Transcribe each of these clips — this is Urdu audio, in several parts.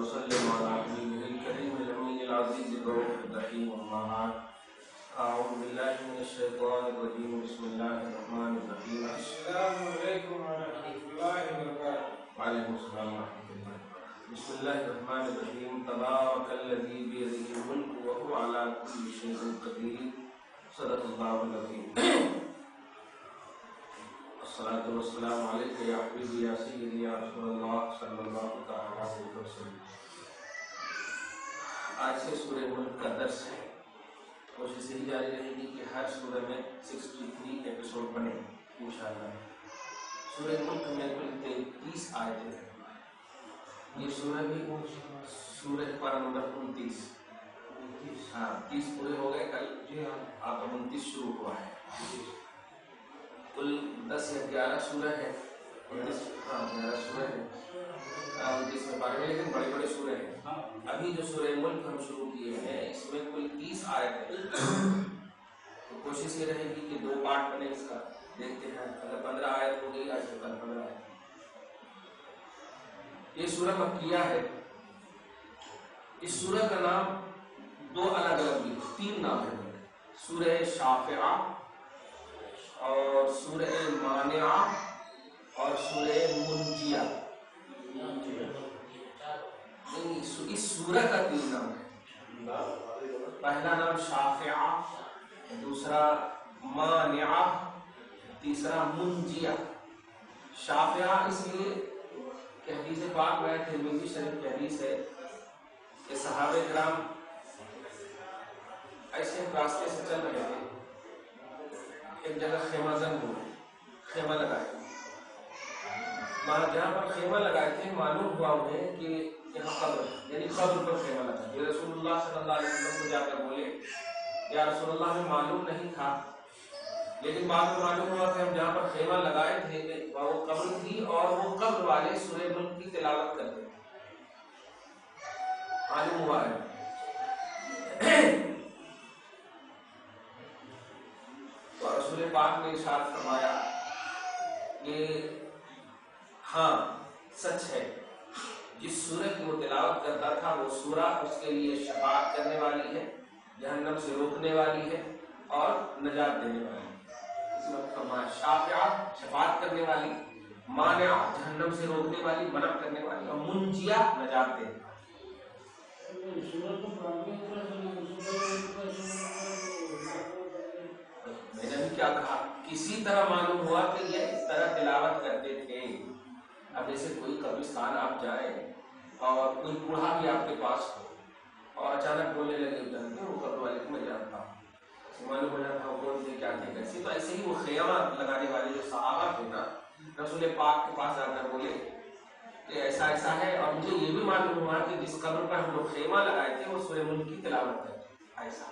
وسلم على حبيبه الكريم الأمين العزيز الرؤوف الرحيم أما بعد أعوذ بالله من الشيطان الرجيم بسم الله الرحمن الرحيم السلام عليكم ورحمة الله وبركاته. وعليكم السلام ورحمة الله. بسم الله الرحمن الرحيم تبارك الذي بيده الملك وهو على كل شيء قدير صدق الله العظيم. الصلاة والسلام عليك يا حبيبي يا سيدي يا رسول الله صلی اللہ تعالی علیہ وسلم. آج سے سورہ ملک کا درس ہے. کوشش یہی جاری رہے گی کہ ہر سورہ میں 63 ایپیسوڈ بنے انشاءاللہ. سورہ ملک میں کل 33 آیتیں ہیں. یہ سورہ بھی سورہ پارہ نمبر 29. ہاں 30 پورے ہو گئے کل. آپ 29 شروع ہوا ہے. کل 10 یا 11 سورہ ہے. 11 سورہ ہے 29 میں پارے میں، لیکن بڑے بڑے سورہ ہیں. ابھی جو سورہ ملک ہم شروع کیے ہیں اس میں کل 30 آیت ہے. تو کوشش یہ رہے گی کہ 2 پارٹ بنے اس کا. دیکھتے ہیں اگر 15 آیت ہو گئی آج سے کل 15 آیت. یہ سورہ مکیہ ہے. اس سورہ کا نام 2 الگ الگ بھی 3 نام ہے. سورہ شافعہ اور سورہ مانعہ اور سورہ منجیہ. اس سورہ کا 3 نام ہے. پہلا نام شافعہ، دوسرا مانعہ، تیسرا منجیہ. شافعہ اس لیے کہ حدیث پاک میں ترمذی شریف کی حدیث ہے کہ صحابہ کرام ایسے راستے سے چل رہے تھے. ایک جگہ خیمہ زن ہوئے، خیمہ لگائے. جہاں پر خیمہ لگائے تھے معلوم ہوا انہیں کہ یہاں قبر ہے، یعنی قبر پر خیمہ لگا. یہ رسول اللہ صلی اللہ علیہ وسلم کو جا کر بولے یا رسول اللہ ہمیں معلوم نہیں تھا، لیکن بعد میں معلوم ہوا کہ ہم جہاں پر خیمہ لگائے تھے وہ قبر تھی اور وہ قبر والے سورہ ملک کی تلاوت کرتے تھے. معلوم ہوا ہے. تو رسول پاک نے ارشاد فرمایا کہ ہاں سچ ہے، جس سورہ کی وہ تلاوت کرتا تھا وہ سورہ اس کے لیے شفاعت کرنے والی ہے، جہنم سے روکنے والی ہے اور نجات دینے والی ہے. اس وقت فرمایا شافعہ شفاعت کرنے والی، مانعہ جہنم سے روکنے والی منع کرنے والی، اور منجیہ نجات دینے والی. میں نے بھی کیا کہا، کسی طرح معلوم ہوا کہ یہ اس طرح تلاوت کرتے تھے. اب جیسے کوئی قبرستان آپ جائیں اور کوئی بوڑھا بھی آپ کے پاس ہو اور اچانک بولنے لگے جانتے ہیں وہ قبر والے کو میں جانتا ہوں، معلوم ہو جاتا ہوں کون تھے کیا تھے کیسے. تو ایسے ہی وہ خیمہ لگانے والے جو صحابہ تھے نا، رسول پاک کے پاس جا کر بولے کہ ایسا ایسا ہے، اور مجھے یہ بھی معلوم ہوا کہ جس قبر پر ہم لوگ خیمہ لگائے تھے وہ سورہ ملک کی تلاوت کرتے. ایسا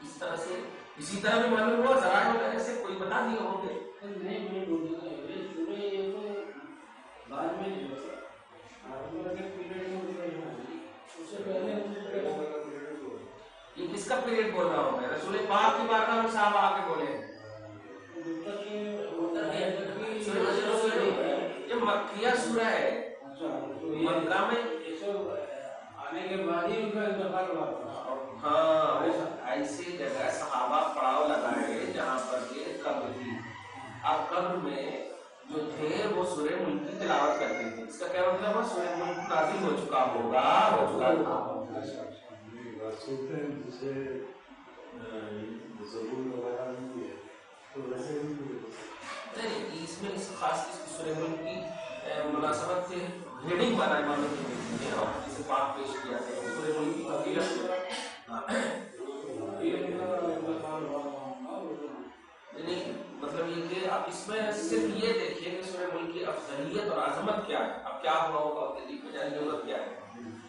اس طرح سے اسی طرح بھی معلوم ہوا. ذرائع وغیرہ سے کوئی بتا دیے ہوں گے. یہ کس کا پیریڈ بول رہا ہوں میں؟ رسول پاک کی بارگاہ میں صحابہ آ کے بولے یہ مکیہ سورہ ہے. مکہ میں آنے کے بعد ہی ان کا انتقال ہوا. ہاں ایسی جگہ صحابہ پڑاؤ لگائے جہاں پر یہ قبر تھی. اب قبر میں جو تھے وہ سورہ ملک کی تلاوت کرتے تھے. اس کا کیا مطلب ہے؟ سورہ ملک نازل ہو چکا ہوگا، ہو چکا تھا. نہیں اس میں اس خاص اس سورہ ملک کی مناسبت سے ہیڈنگ بنا امام ترمذی نے اور جسے پاک پیش کیا ہے سورہ ملک کی فضیلت. مطلب یہ کہ آپ اس میں صرف یہ دیکھیے کہ سورہ ملک کی افضلیت اور عظمت کیا ہے. اب کیا ہوا ہوگا تحقیق میں جانے کی ضرورت کیا ہے.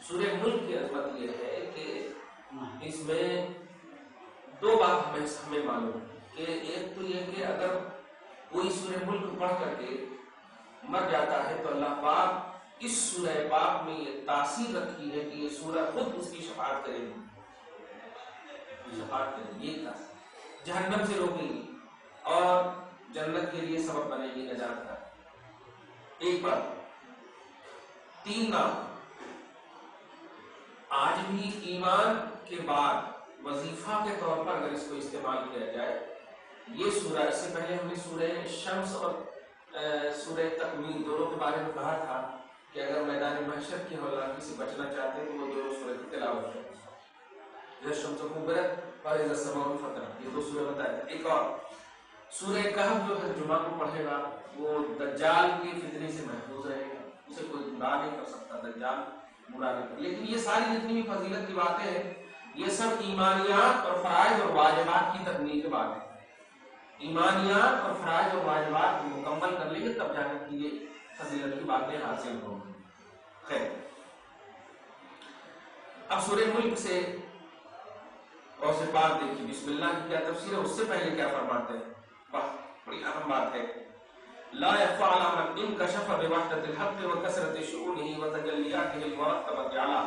سورہ ملک کی عظمت یہ ہے کہ اس میں 2 بات ہمیں معلوم ہے کہ ایک تو یہ کہ اگر کوئی سورہ ملک پڑھ کر کے مر جاتا ہے تو اللہ پاک اس سورہ پاک میں یہ تاثیر رکھی ہے کہ یہ سورہ خود اس کی شفاعت کرے گی. شفاعت کرے گی، یہ تاثیر جہنم سے روکے گی اور جنت کے لیے سبب بنے گی نجات کا. ایک بات. 3 نام آج بھی ایمان کے بعد وظیفہ کے طور پر اگر اس کو استعمال کیا جائے، یہ سورہ، اس سے پہلے ہم نے سورہ شمس اور سورہ تکویر دونوں کے بارے میں کہا تھا کہ اگر میدان محشر کی ہولناکی سے بچنا چاہتے ہیں تو وہ دونوں سورہ کی تلاوت کریں، اذا الشمس کورت اور اذا السماء انفطرت، یہ دو سورہ بتائے. ایک اور سورہ کہف جو ہے جمعہ کو پڑھے گا وہ دجال کے فتنے سے محفوظ رہے گا، اسے کوئی گمراہ نہیں کر سکتا، دجال گمراہ نہیں کر. لیکن یہ ساری جتنی بھی فضیلت کی باتیں ہیں یہ سب ایمانیات اور فرائض اور واجبات کی تکمیل کے بعد ہے. ایمانیات اور فرائض اور واجبات مکمل کر لیں گے تب جا کر یہ فضیلت کی باتیں حاصل ہوں گی. خیر، اب سورہ ملک سے اور سے بات دیکھیے، بسم اللہ کی کیا تفسیر ہے، اس سے پہلے کیا فرماتے ہیں. بڑی اہم بات ہے. لا يخفى على من انكشف بوحدة الحق وكثرة شؤونه وتجلياته المرتبة على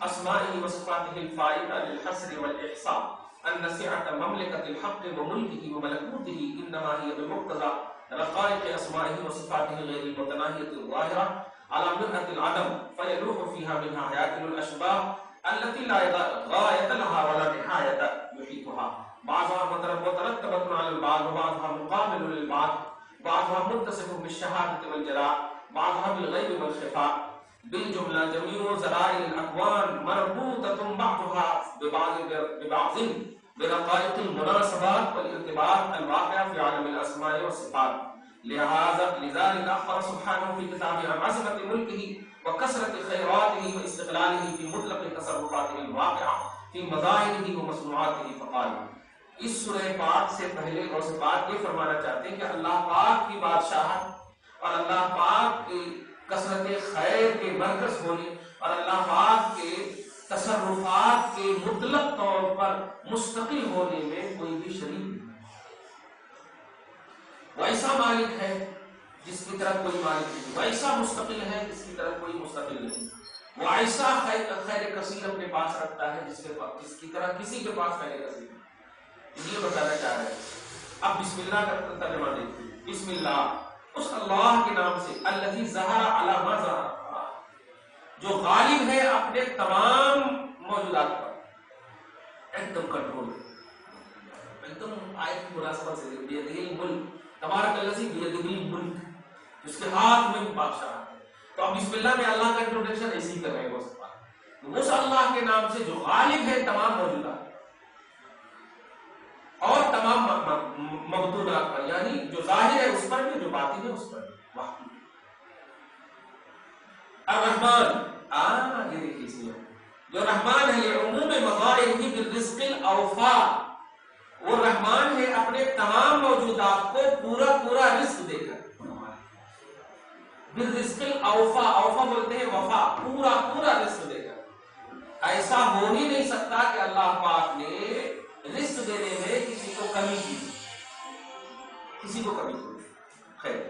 أسمائه وصفاته الفائدة للحصر والإحصاء أن سعة مملكة الحق وملكه وملكوته إنما هي بمقتضى رقائق أسمائه وصفاته غير المتناهية الظاهرة على مرأة العدم فيلوح فيها منها حياة الأشباه التي لا غاية لها ولا نهاية يحيطها، بعضها مترتبة على البعض وبعضها مقابل للبعض، بعضها متصف بالشهادة والجلاء، بعضها بالغيب والخفاء. بالجملة جميع زرائر الأكوان مربوطة بعضها ببعض برقائق المناسبات والارتباط الواقع في عالم الأسماء والصفات. لذلك أخبر سبحانه في كتابه عن عظمة ملكه وكثرة خيراته واستقلاله في مطلق تصرفاته الواقعة في مظاهره ومصنوعاته فقال. اس سورہ پاک سے پہلے اور سے بعد یہ فرمانا چاہتے ہیں کہ اللہ پاک کی بادشاہت اور اللہ پاک کی کثرت خیر کے مرکز ہونے اور اللہ پاک کے تصرفات کے مطلق طور پر مستقل ہونے میں کوئی بھی شریک نہیں. وہ ایسا مالک ہے جس کی طرف کوئی مالک نہیں، وہ ایسا مستقل ہے جس کی طرف کوئی مستقل نہیں، وہ ایسا خیر کثیر اپنے پاس رکھتا ہے جس کی طرح کسی کے پاس خیر کثیر. یہ بتانا چاہ رہے ہیں. اب بسم اللہ کا ترجمہ دیکھیں. بسم اللہ اس اللہ کے نام سے، الذی ظہر علی ما ظہر، جو غالب ہے اپنے تمام موجودات پر، ایک دم کنٹرول، ایک دم آیت کی مناسبت سے بیدہ الملک، تبارک الذی بیدہ الملک، جس کے ہاتھ میں بادشاہ ہے. تو اب بسم اللہ میں اللہ کا انٹروڈکشن ایسے ہی کر رہے ہیں. اس اللہ کے نام سے جو غالب ہے تمام موجودات اور تمام مبتونات پر، یعنی جو ظاہر ہے اس پر بھی، جو باطن ہے اس پر بھی. الرحمن، یہ دیکھیے اس میں جو رحمان ہے یہ عموم مظاہرہ بالرزق الاوفا، وہ رحمان ہے اپنے تمام موجودات کو پورا پورا رزق دے کر. بالرزق الاوفا، اوفا بولتے ہیں وفا، پورا پورا رزق دے کر. ایسا ہو ہی نہیں سکتا کہ اللہ پاک نے رزق دینے میں کسی کو کمی کی، کسی کو کمی کی. خیر،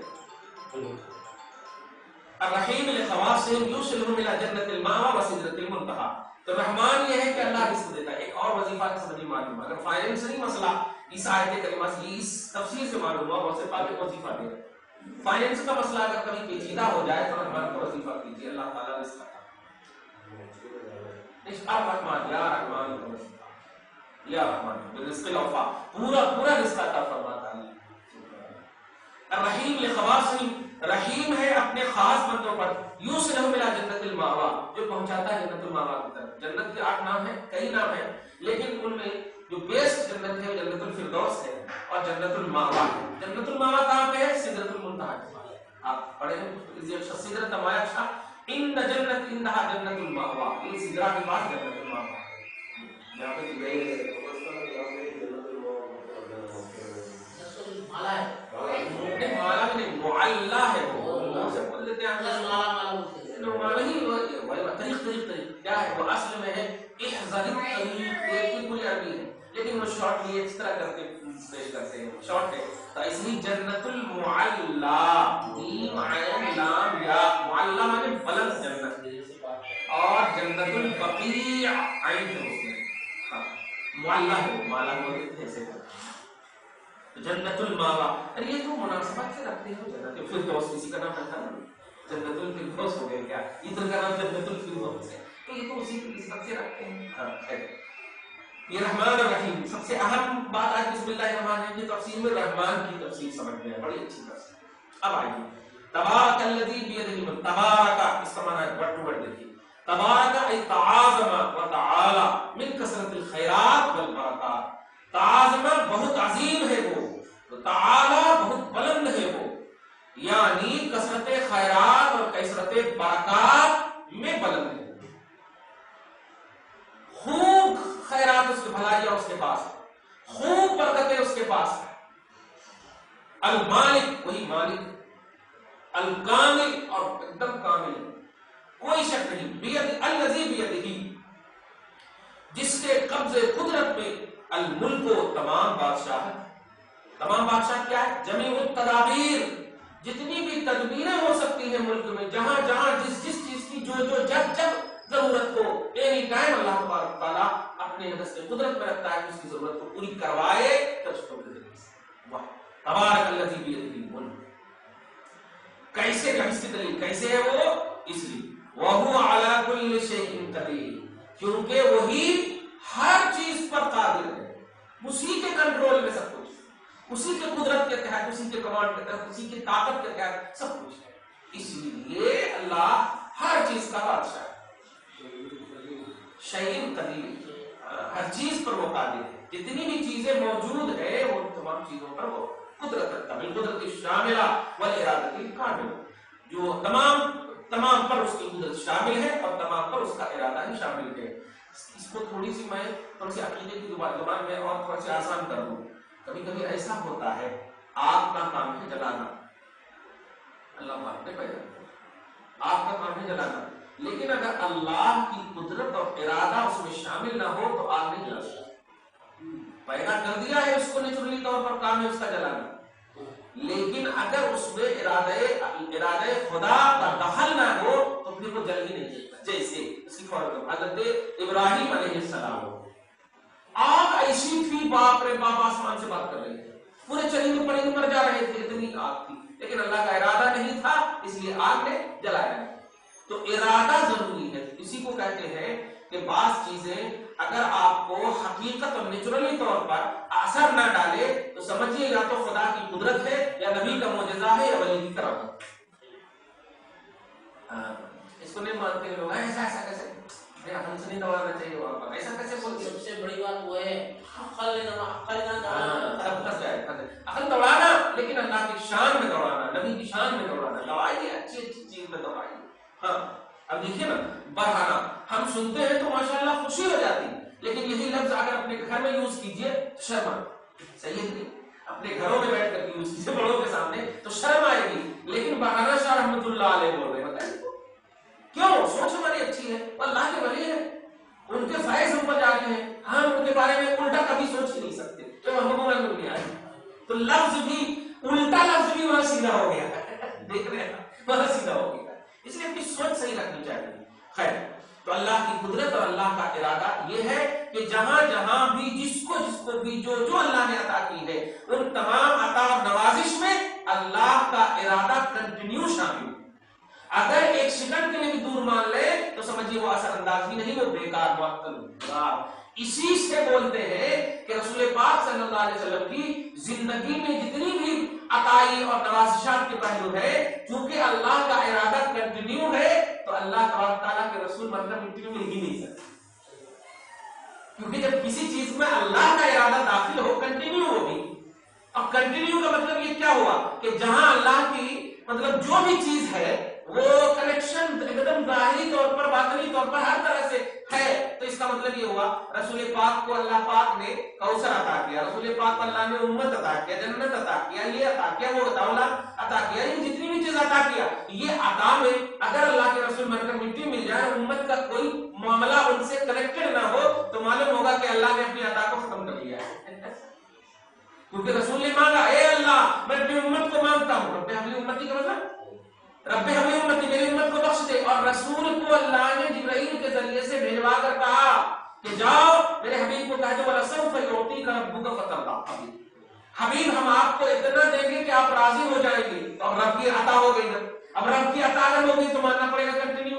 الرحیم لخواص یوصلهم الى جنت المأوى وسدرۃ المنتہى. تو رحمان یہ ہے کہ اللہ رزق دیتا ہے. ایک اور وظیفہ کا سمجھیں معلوم ہے، اگر فائنینشلی مسئلہ اس آیت کریمہ سے اس تفسیر سے معلوم ہوا، بہت سے پاک وظیفہ دے. فائنینس کا مسئلہ اگر کبھی پیچیدہ ہو جائے تو رحمان کا وظیفہ کیجیے، اللہ تعالیٰ رزق دیتا ہے. الرحمان، یا رحمان کا وظیفہ، یا رحمان بالرزق الاوفا، پورا پورا رزق عطا فرماتا ہے. الرحیم لخواص، رحیم ہے اپنے خاص بندوں پر. یوصلهم الى جنت المأوى، جو پہنچاتا ہے جنت المأوى کی طرف. جنت کے 8 نام ہیں، کئی نام ہیں، لیکن ان میں جو بیسٹ جنت ہے جنت الفردوس ہے اور جنت المأوى ہے. جنت المأوى کہاں پہ ہے؟ سدرۃ المنتہا کے پاس. آپ پڑھے ہیں سدرۃ ما یغشی، ان جنت انها جنت المأوى، یہ سدرہ کے پاس جنت المأوى. یہاں پہ گئے مالا ہے، مالا بھی نہیں، معلّہ ہے. وہ سے بول دیتے ہیں مالا ہی طریق کیا ہے؟ وہ اصل میں ہے احذر الطریق، ایک ہی کل عربی ہے لیکن وہ شارٹ لیے اس طرح کرتے پیش کرتے ہیں، شارٹ ہے. تو اس لیے جنت المعلّہ، میم عین لام یا، معلّہ معنی بلند جنت، اور جنت البقیع عین ہے اس میں. معلّہ ہے، مالا بولتے ہیں ایسے. جنت المأوى، ارے یہ تو مناسبت سے رکھتے ہیں. جنت الفردوس کسی کا نام رکھا نا، جنت الفردوس ہو گیا کیا؟ ادھر کا نام جنت الفردوس ہے. تو تو یہ تو اسی کی نسبت سے رکھتے ہیں. ہاں خیر یہ رحمان اور رحیم سب سے اہم بات آج بسم اللہ الرحمن الرحیم کی تفسیر میں رحمان کی تفسیر سمجھ میں ہے, بڑی اچھی تفسیر. اب آئیے تبارک الذی بیدہ الملک, تبارک اس کا معنی ہے ورڈ ٹو ورڈ دیکھیے, تبارک ای تعاظم و تعالی من کثرت الخیرات والبرکات. تعاظم بہت عظیم ہے وہ, تو تعالی بہت بلند ہے وہ, یعنی کثرت خیرات اور کثرت برکات میں بلند ہے. خوب خیرات اس کی بھلائیاں اس کے پاس ہے, خوب برکتیں اس کے پاس ہے. المالک وہی مالک, الکامل اور ایک دم کامل, کوئی شک نہیں. بید الذی بیدہ, جس کے قبضے قدرت میں الملک و تمام بادشاہت. تمام بادشاہ کیا ہے؟ جمیع التدابیر, جتنی بھی تدبیریں ہو سکتی ہیں ملک میں, جہاں جہاں جس جس چیز کی جو جو جب جب ضرورت ہو, اینی ٹائم اللہ تبارک تعالیٰ اپنے دست قدرت میں رکھتا ہے کہ اس کی ضرورت کو پوری کروائے. تبارک الذی بیدہ الملک. کیسے اس کی دلیل کیسے ہے وہ؟ اس لیے وَهُوَ عَلَى كُلِّ شَيْءٍ قَدِيرٌ, کیونکہ وہی ہر چیز پر قادر ہے, اسی کے کنٹرول میں سب کچھ, اسی کے قدرت کے تحت, اسی کے کمانڈ کے تحت, اسی کی طاقت کے تحت سب کچھ ہے. اس لیے اللہ ہر چیز کا بادشاہ ہے. شیء قدیر, ہر چیز پر وہ قادر ہے. جتنی بھی چیزیں موجود ہے وہ تمام چیزوں پر وہ قدرت رکھتا ہے. بالقدرت الشاملہ والارادۃ الکاملہ, جو تمام پر اس کی قدرت شامل ہے اور تمام پر اس کا ارادہ ہی شامل ہے. اس کو تھوڑی سی عقیدے کی زبان میں اور تھوڑا سی آسان کر دوں. کبھی کبھی ایسا ہوتا ہے آپ کا کام ہے جلانا, اللہ مانتے پیدا, آپ کا کام ہے جلانا, لیکن اگر اللہ کی قدرت اور ارادہ اس میں شامل نہ ہو تو آگ نہیں جلا سکتا. پیدا کر دیا ہے اس کو نیچرلی طور پر, کام ہے اس کا جلانا, لیکن اگر اس میں ارادہ خدا کا دخل نہ ہو تو پھر وہ جل ہی نہیں سکتا. جیسے اس کی فورم حضرت ابراہیم علیہ السلام, آگ ایسی تھی, باپ رے باپ آسمان سے بات کر رہے تھے, پورے چرند پرند مر جا رہے تھے, اتنی آگ تھی, لیکن اللہ کا ارادہ نہیں تھا اس لیے آگ نے جلایا نہیں. تو ارادہ ضروری ہے. اسی کو کہتے ہیں کہ بعض چیزیں اگر آپ کو حقیقت اور نیچرلی طور پر اثر نہ ڈالے تو سمجھیے یا تو خدا کی قدرت ہے, یا نبی کا معجزہ ہے, یا ولی کی کرامت. اس کو نہیں مانتے لوگ, ایسا کیسے, ہم سے نہیں دوڑانا چاہیے وہاں پر, ایسا کیسے بولتے. سب سے بڑی بات وہ ہے عقل دوڑانا, لیکن اللہ کی شان میں دوڑانا, نبی کی شان میں دوڑانا. دوڑائیے اچھی چیز میں دوڑائیے. ہاں اب دیکھیے نا, بڑھانا ہم سنتے ہیں تو ماشاءاللہ خوشی ہو جاتی, لیکن یہی لفظ اگر اپنے گھر میں یوز کیجئے تو شرم آئے. صحیح ہے نہیں, اپنے گھروں میں بیٹھ کر یوز کیجئے بڑوں کے سامنے تو شرم آئے گی, لیکن بڑھانا شاہ رحمۃ اللہ علیہ بول رہے ہیں. بتائیے کیوں؟ سوچ ہماری اچھی ہے, اللہ کے ولی ہے, ان کے فائز ہم پر جاتے ہیں, ہم ان کے بارے میں الٹا کبھی سوچ ہی نہیں سکتے. تو ہم کو نہیں آئے تو لفظ بھی الٹا, لفظ بھی وہاں سیدھا ہو گیا. دیکھ رہے ہیں وہاں سیدھا ہو گیا, اس لیے اپنی سوچ صحیح رکھنی چاہیے. خیر, تو اللہ کی قدرت اور اللہ کا ارادہ یہ ہے کہ جہاں جہاں بھی جس کو بھی جو اللہ نے عطا کی ہے, ان تمام عطا اور نوازش میں اللہ کا ارادہ کنٹینیو شامل. اگر ایک سیکنڈ کے لیے بھی دور مان لے تو سمجھیے وہ اثر انداز ہی نہیں, وہ بیکار معطل. اسی سے بولتے ہیں کہ رسول پاک صلی اللہ علیہ وسلم کی زندگی میں جتنی بھی عطائی اور نوازشات کے پہلو ہے, چونکہ اللہ کا ارادہ کنٹینیو ہے تو اللہ تبارک تعالیٰ کے رسول مطلب مٹی میں مل ہی نہیں سکتے. کیونکہ جب کسی چیز میں اللہ کا ارادہ داخل ہو, کنٹینیو ہوگی. اب کنٹینیو کا مطلب یہ کیا ہوا کہ جہاں اللہ کی مطلب جو بھی چیز ہے وہ کنیکشن ایک دم ظاہری طور پر, باطنی طور پر ہر طرح سے ہے. تو اس کا مطلب یہ ہوا رسول پاک کو اللہ پاک نے کوثر عطا کیا, رسول پاک کو اللہ نے امت عطا کیا, جنت عطا کیا, یہ عطا کیا, وہ دولت عطا کیا, یہ جتنی بھی چیز عطا کیا, یہ عطا میں اگر اللہ کے رسول من کر مٹی مل جائے, امت کا کوئی معاملہ ان سے کنیکٹڈ نہ ہو تو معلوم ہوگا کہ اللہ نے اپنی عطا کو ختم کر لیا ہے. کیونکہ رسول نے مانگا, اے اللہ میں اپنی امت کو مانگتا ہوں, رب ہماری امتی کا مطلب رب ہمیں امتی, میری امت کو بخش دے. اور رسول کو اللہ نے جبرائیل کے ذریعے سے بھیجوا کر کہا کہ جاؤ میرے حبیب کو کہہ دو وَلَسَوْفَ يُعْطِيكَ رَبُّكَ فَتَرْضَىٰ. حبیب ہم آپ کو اتنا دیں گے کہ آپ راضی ہو جائیں گے. تو اب رب کی عطا ہو گئی. اب رب کی عطا اگر ہو گئی تو ماننا پڑے گا کنٹینیو,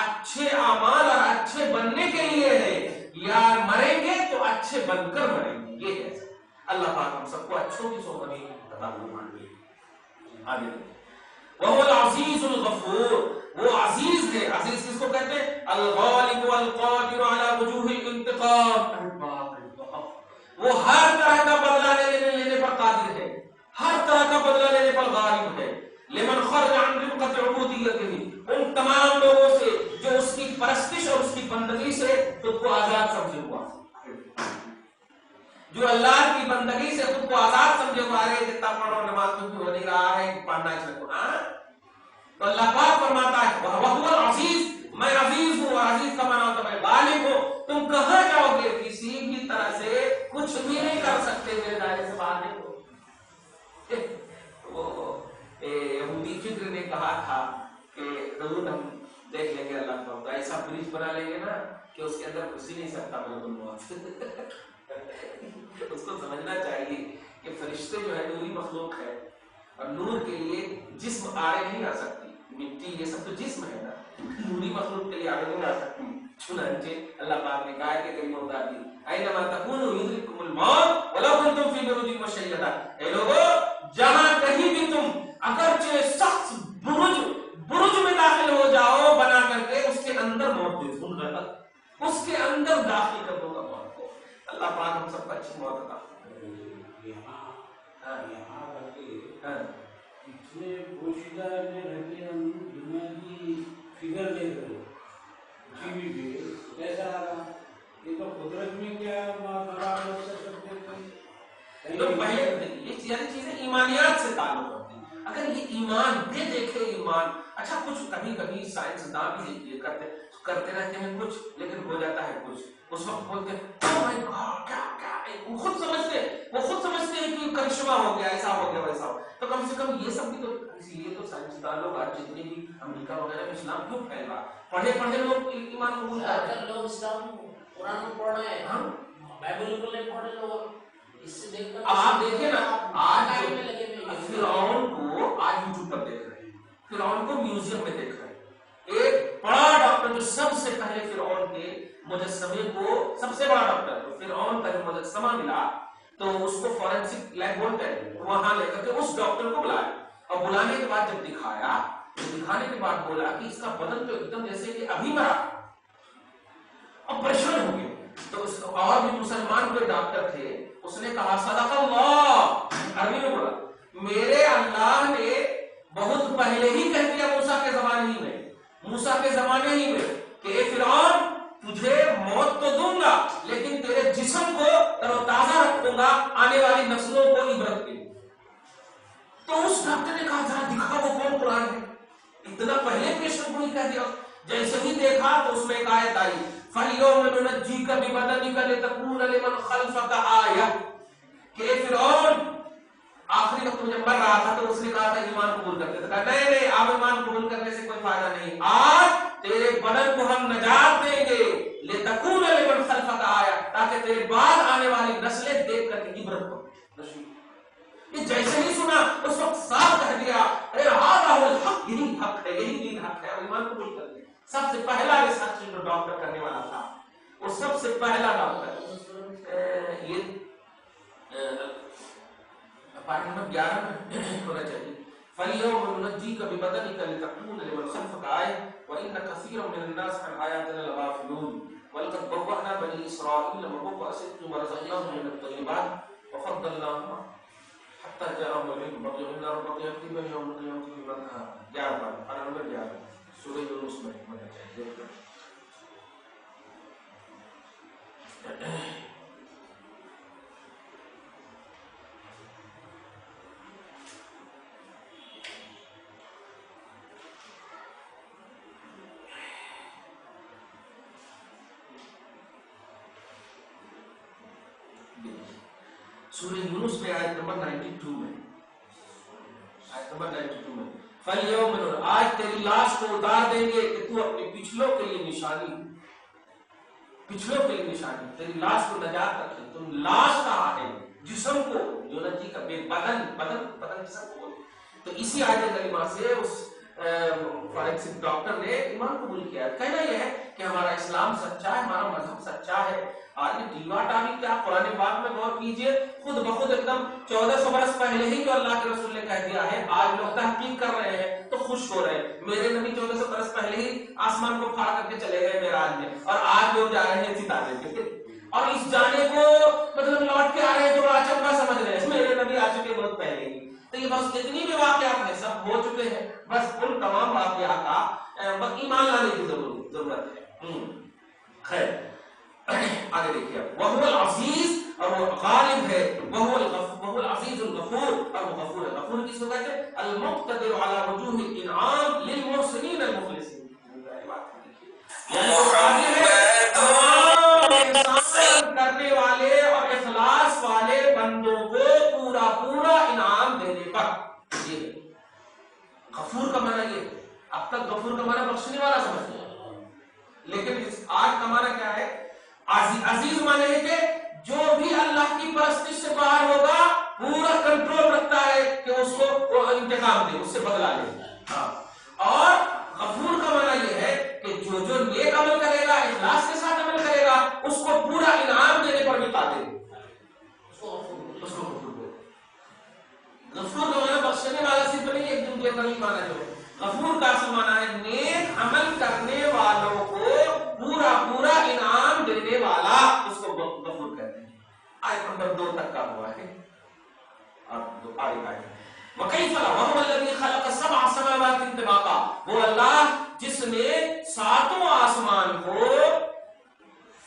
اچھے اعمال اور اچھے بننے کے لیے ہے، یا مریں گے تو اچھے بن کر مریں گے، یہ ہے اللہ پاک ہم سب کو اچھوں کی صحبت عطا فرمائے۔ آگے وَهُوَ الْعَزِيزُ الْغَفُورُ، وہ عزیز ہے، عزیز کس کو کہتے ہیں؟ الغالب والقادر على وجوہ الانتقام، وہ ہر طرح کا بدلہ لینے پر قادر ہے، ہر طرح کا بدلہ لینے پر غالب ہے۔ لمن خرج عن رفقة عبودیتہ، ان تمام لوگوں سے جو اس کی پرستش اور اس کی بندگی سے خود کو آزاد سمجھے ہوا، جو اللہ کی بندگی سے خود کو آزاد سمجھے ہوا ہے، جتنا پڑھو نماز کیوں ہو نہیں رہا ہے پڑھنا اس کو، تو اللہ پاک فرماتا ہے وَهُوَ الْعَزِيزُ، میں عزیز ہوں، اور عزیز کا معنی ہوتا ہے میں غالب ہوں، تم کہاں جاؤ گے؟ کسی بھی طرح سے کچھ بھی نہیں کر سکتے میرے دائرے سے باہر نہیں ہو۔ وہ یہودی فکر نے کہا تھا کہ ضرور ہم دیکھ لیں گے اللہ کو، ایسا برج بنا لیں گے نا کہ اس کے اندر گھس ہی نہیں سکتا ملک الموت۔ اس کو سمجھنا چاہیے کہ فرشتے جو ہے نوری مخلوق ہے، اور نور کے لیے جسم آڑے نہیں آ سکتی، مٹی یہ سب تو جسم ہے نا، نوری مخلوق کے لیے آڑے نہیں آ سکتی۔ چنانچہ اللہ پاک نے کہا کہ کئی موت آتی اینما تکونوا یدرککم الموت ولو کنتم فی بروج مشیدہ، اے لوگو جہاں کہیں بھی تم اگرچہ سخت برج میں داخل ہو جاؤ بنا کر کے، اس کے اندر موت دے دوں گا، اس کے اندر داخل کر دوں گا موت کو۔ اللہ پاک ہم سب کو اچھی موت عطا اتنے پوشیدہ میں رہتے ہم دنیا کی فگر دیکھ رہے ہو ٹی وی پہ، کیسا رہا؟ یہ تو قدرت میں کیا خراب ہو سکتے تھے؟ تو پہلے یہ چیزیں ایمانیات سے تعلق رکھتی ہیں۔ اگر یہ ایمان بھی دیکھے، ایمان اچھا کچھ کبھی کبھی سائنسداں بھی یہ کرتے رہتے ہیں کچھ، لیکن ہو جاتا ہے کچھ، اس وقت بولتے ہیں oh my God، کیا وہ خود سمجھتے ہیں کہ کرشمہ ہو گیا، ایسا ہو گیا ویسا ہو، تو کم سے کم یہ سب بھی تو، اسی لیے تو سائنسداں لوگ آج جتنے بھی امریکہ وغیرہ میں اسلام کیوں پھیل رہا، پڑھے لوگ ایمان قبول کر رہے ہیں، لوگ اسلام قرآن کو پڑھ رہے ہیں، بائبل کو نہیں پڑھے لوگ، اس سے دیکھ کر آپ دیکھیں نا آج فرعون کو آج یوٹیوب پر دیکھ رہے ہیں، فرعون کو میوزیم میں دیکھ رہے ہیں، ایک بڑا ڈاکٹر جو سب سے پہلے فرعون کے مجسمے کو، سب سے بڑا ڈاکٹر تو فرعون کا جو مجسمہ ملا تو اس کو فورینسک لیب بولتے ہیں، وہاں لے کر کے اس ڈاکٹر کو بلایا، اور بلانے کے بعد جب دکھایا تو دکھانے کے بعد بولا کہ اس کا بدن تو ایک دم جیسے کہ ابھی مرا، اور پریشان ہو گئے، تو اس اور بھی مسلمان کوئی ڈاکٹر تھے، اس نے کہا صدق اللہ، عربی میں بولا میرے اللہ نے بہت پہلے ہی کہہ دیا موسیٰ کے زمانے ہی میں کہ اے فرعون تجھے موت تو دوں گا لیکن تیرے جسم کو تر و تازہ رکھوں گا آنے والی نسلوں کو عبرت کے لیے۔ تو اس ڈاکٹر نے کہا ذرا دکھا وہ کون قرآن ہے، اتنا پہلے پیشن گوئی کہہ دیا۔ جیسے ہی دیکھا تو اس میں ایک آیت آئی فَالْيَوْمَ نُنَجِّيكَ بِبَدَنِكَ لِتَكُونَ لِمَنْ خَلْفَكَ آیَةً، کہ اے فرعون آخری وقت میں جب مر رہا تھا تو اس نے کہا تھا ایمان قبول کرتے تھے، کہا نہیں آپ ایمان قبول کرنے سے کوئی فائدہ نہیں، آج تیرے بدن کو ہم نجات دیں گے لِتَكُونَ لِمَنْ خَلْفَكَ آیَةً، تاکہ تیرے بعد آنے والی نسلیں دیکھ کر کے عبرت ہو۔ یہ جیسے ہی سنا اس وقت صاف کہہ دیا ارے ھذا ھو الحق، یہی حق ہے، یہی دین حق ہے، اور ایمان قبول کر لیں۔ سب سے پہلا ریسرچ جو ڈاکٹر کرنے والا تھا وہ سب سے پہلا ڈاکٹر، یہ پارٹ نمبر 11 میں ہونا چاہیے فَالْيَوْمَ نُنَجِّيكَ بِبَدَنِكَ لِتَكُونَ لِمَنْ خَلْفَكَ آیَةً وَإِنَّ كَثِيرًا مِنَ النَّاسِ عَنْ آیَاتِنَا لَغَافِلُونَ وَلَقَدْ بَوَّأْنَا بَنِي إِسْرَائِیلَ مَبَوَّءَ صِدْقٍ وَرَزَقْنَاهُم مِنَ الطَّیِّبَاتِ وَفَضَّلْنَاهُمْ حَتَّى جَاءَهُمُ الْعِلْمُ بَغْيًا إِنَّ رَبَّكَ يَقْضِي بَيْنَهُمْ يَوْمَ الْقِیَامَةِ فِيمَا كَانُوا فِيهِ يَخْتَلِفُونَ۔ 11 سورہ یونس میں ہونا چاہیے۔ سورہ یونس میں آیت نمبر 92 میں، آیت نمبر 92 میں فَالْيَوْمَ، آج تیری لاش کو اتار دیں گے کہ تو اپنے پچھلوں کے لیے نشانی، پچھلوں کے لیے نشانی، تیری لاش کو نجات رکھے۔ تم لاش کہاں ہے؟ جسم کو، جو نجی کا بدن جسم کو، تو اسی آیت کریمہ سے اس فارنسک ڈاکٹر نے ایمان قبول کیا. کہنا یہ ہے کہ ہمارا اسلام سچا ہے, ہمارا مذہب سچا ہے. آج ڈیوا ٹاوی کیا قرآن پاک میں غور کیجئے, خود بخود ایک دم 1400 برس پہلے ہی جو اللہ کے رسول نے کہہ دیا ہے, آج لوگ تحقیق کر رہے ہیں تو خوش ہو رہے ہیں. میرے نبی 1400 برس پہلے ہی آسمان کو پھاڑ کر کے چلے گئے معراج میں, اور آج لوگ جا رہے ہیں ستارے پہ, اور اس جانے کو مطلب لوٹ کے آ رہے ہیں جو اچنبھا سمجھ رہے ہیں میرے نبی آ چکے بہت پہلے ہی. تو یہ بس جتنی بھی واقعات ہیں سب ہو چکے ہیں, بس ان تمام واقعات کا ایمان لانے کی ضرورت ہے. خیر آگے دیکھیے, وہ العزیز اور وہ غالب ہے, وہ العزیز الغفور اور وہ غفور ہے. غفور کس کو کہتے ہیں؟ المقتدر علی وجوہ الانعام للمحسنین المخلصین. یعنی وہ قادر ہے تمام احسان کرنے والے اور اخلاص والے بندوں کو پورا پورا انعام دینے پر. یہ غفور کا معنی یہ, اب تک غفور کا معنی بخشنے والا سمجھتے ہیں, لیکن آج کا معنی کیا ہے؟ عزیز معنی ہے کہ جو بھی اللہ کی پرستش سے باہر ہوگا پورا کنٹرول رکھتا ہے کہ اس کو انتقام دے, اس سے بدلا لے. اور غفور کا معنی یہ ہے کہ جو نیک عمل کرے گا, اخلاص کے ساتھ عمل کرے گا, اس کو پورا انعام دینے پر بھی قادر ہے. اس کو غفور دے. غفور کا معنی بخشنے والا صرف نہیں, ایک دن کے معنی جو ہے غفور کا اصل معنی ہے نیک عمل کرنے والوں کو پورا پورا انعام دینے والا, اس کو غفور کہتے ہیں. آیت نمبر 2 تک کا ہوا ہے. اب آگے آئے وَكَيْفَ لَا وَهُوَ الَّذِي خَلَقَ سَبْعَ سَمَاوَاتٍ طِبَاقًا, وہ اللہ جس نے 7 آسمان کو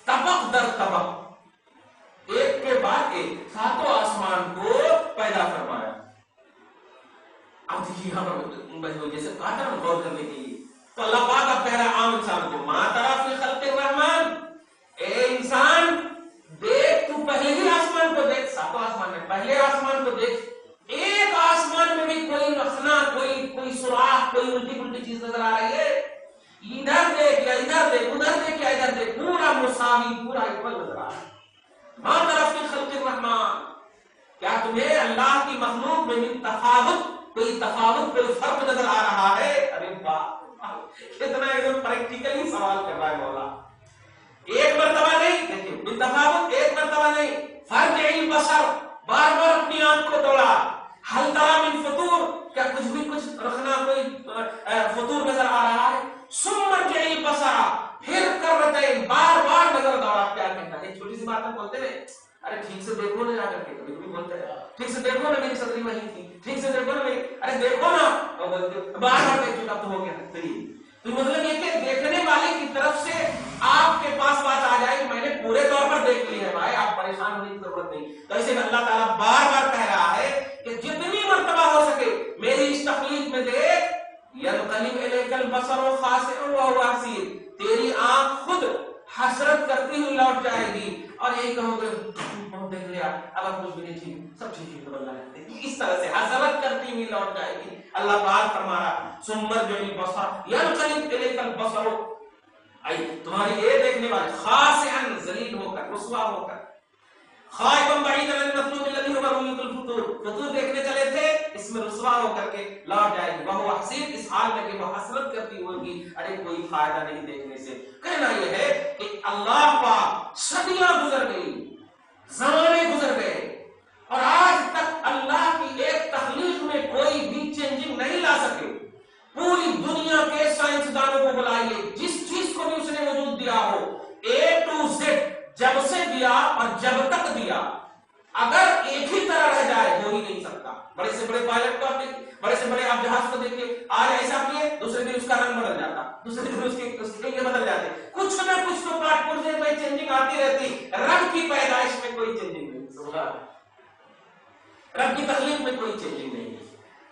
طبق در طبق ایک کے بعد ایک 7 آسمان کو پیدا فرمایا. اب دیکھیے یہاں پر جیسے کہا تھا نا غور کرنے کے لیے, تو اللہ پاک اب کہہ رہا ہے عام انسان کو, ما ترى فی خلق الرحمن, اے انسان دیکھ, تو پہلے ہی آسمان کو دیکھ, 7 آسمان میں پہلے آسمان کو دیکھ, ایک آسمان میں بھی کوئی رخنا, کوئی سوراخ, کوئی الٹی پلٹی چیز نظر آ رہی ہے؟ ادھر دیکھ یا ادھر دیکھ, ادھر دیکھ یا ادھر دیکھ, پورا مساوی, پورا اکول نظر آ رہا ہے. ما ترى فی خلق الرحمن, کیا تمہیں اللہ کی مخلوق میں من تفاوت, کوئی تفاوت, کوئی فرق نظر آ رہا ہے؟ ارے باپ, کتنا ایک پریکٹیکلی سوال کر رہا ہے مولا. ایک مرتبہ نہیں, دیکھیں من تفاوت, ایک مرتبہ نہیں, فرج البصر, بار بار اپنی آنکھ کو دوڑا, حل ترى من فطور, کیا کچھ رکھنا, کوئی فطور نظر آ رہا ہے؟ ثم ارجع البصر, پھر کرتين, بار بار نظر دوڑا. کیا کہنا ہے؟ چھوٹی سی بات ہم بولتے ہیں, ارے ٹھیک سے دیکھو نا, جا کر کے کبھی بھی بولتے ہیں ٹھیک سے دیکھو نا, میری صدری وہیں تھی, ٹھیک سے دیکھو نا میری, ارے دیکھو نا, اور بولتے بار بار دیکھ چکا تو ہو گیا. تو مطلب یہ کہ دیکھنے والے کی طرف سے آپ کے پاس بات آ جائے کہ میں نے پورے طور پر دیکھ لی ہے بھائی, آپ پریشان ہونے کی ضرورت نہیں. تو اسے اللہ تعالیٰ بار بار کہہ رہا ہے کہ جتنی مرتبہ ہو سکے میری اس تخلیق میں دیکھ. ينقلب إليك البصر خاسئا وهو حسير, تیری آنکھ خود حسرت کرتی ہوئی لوٹ جائے گی, اور یہی کہو گے بہت دیکھ لیا, اب آپ کچھ بھی نہیں ٹھیک, سب ٹھیک ہے, اللہ ہے. اس طرح سے حسرت کرتی ہوئی لوٹ جائے گی. اللہ بات فرما رہا ثم ارجع البصر ينقلب إليك البصر, تمہاری یہ دیکھنے والے خاسئا, ذلیل ہو کر, رسوا ہو کر, خائفا بعیدا عن المطلوب الذي هو رؤية الفطور, فطور دیکھنے چلے تھے, اس میں رسوا ہو کر کے لوٹ جائے گی. وهو حسیر, اس حال میں کہ وہ حسرت کرتی ہوگی, ارے کوئی فائدہ نہیں دیکھنے سے. کہنا یہ ہے کہ اللہ پاک صدیاں گزر گئی, زمانے گزر گئے, اور آج تک اللہ کی ایک تخلیق میں کوئی بھی چینجنگ نہیں لا سکے. پوری دنیا کے سائنسدانوں کو بلائیے, جس چیز کو بھی اس نے وجود دیا ہو, A to Z, جب سے دیا اور جب تک دیا, اگر ایک ہی طرح رہ جائے ہو ہی نہیں سکتا. بڑے سے بڑے پائلٹ کو آپ دیکھیں, بڑے سے بڑے آپ جہاز کو دیکھیں, آج ایسا کیے دوسرے دن اس کا رنگ بدل جاتا, دوسرے دن اس کے بدل جاتے, کچھ نہ کچھ تو پارٹ پرزے میں چینجنگ آتی رہتی. رنگ کی پیدائش میں کوئی چینجنگ نہیں, سبحان, رب کی تخلیق میں کوئی چینجنگ نہیں.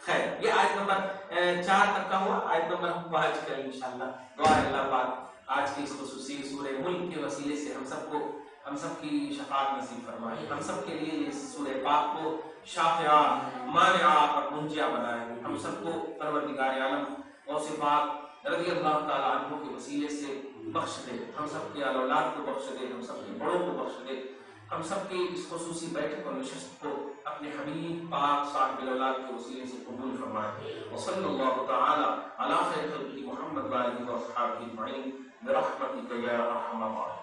خیر, یہ آیت نمبر 4 تک کا ہوا. آیت نمبر 5 کریں انشاءاللہ. دعا ہے اللہ پاک آج کی اس خصوصی سورہ ملک کے وسیلے سے ہم سب کی شفاعت نصیب فرمائے. ہم سب کے لیے اس سورہ پاک کو شافعہ, مانعہ اور منجیہ بنائے. ہم سب کو پروردگار عالم غوث پاک رضی اللہ تعالیٰ عنہ کے وسیلے سے بخش دے. ہم سب کے اولاد کو بخش دے, ہم سب کے بڑوں کو بخش دے. ہم سب کی اس خصوصی بیٹھک اور نشست کو اپنے حبیب پاک صاحب الاولاد کے وسیلے سے قبول فرمائے. فرمائے. وصلی اللہ تعالی علی خیر خلقہ محمد و آلہ و اصحابہ اجمعین برحمتک یا ارحم الراحمین.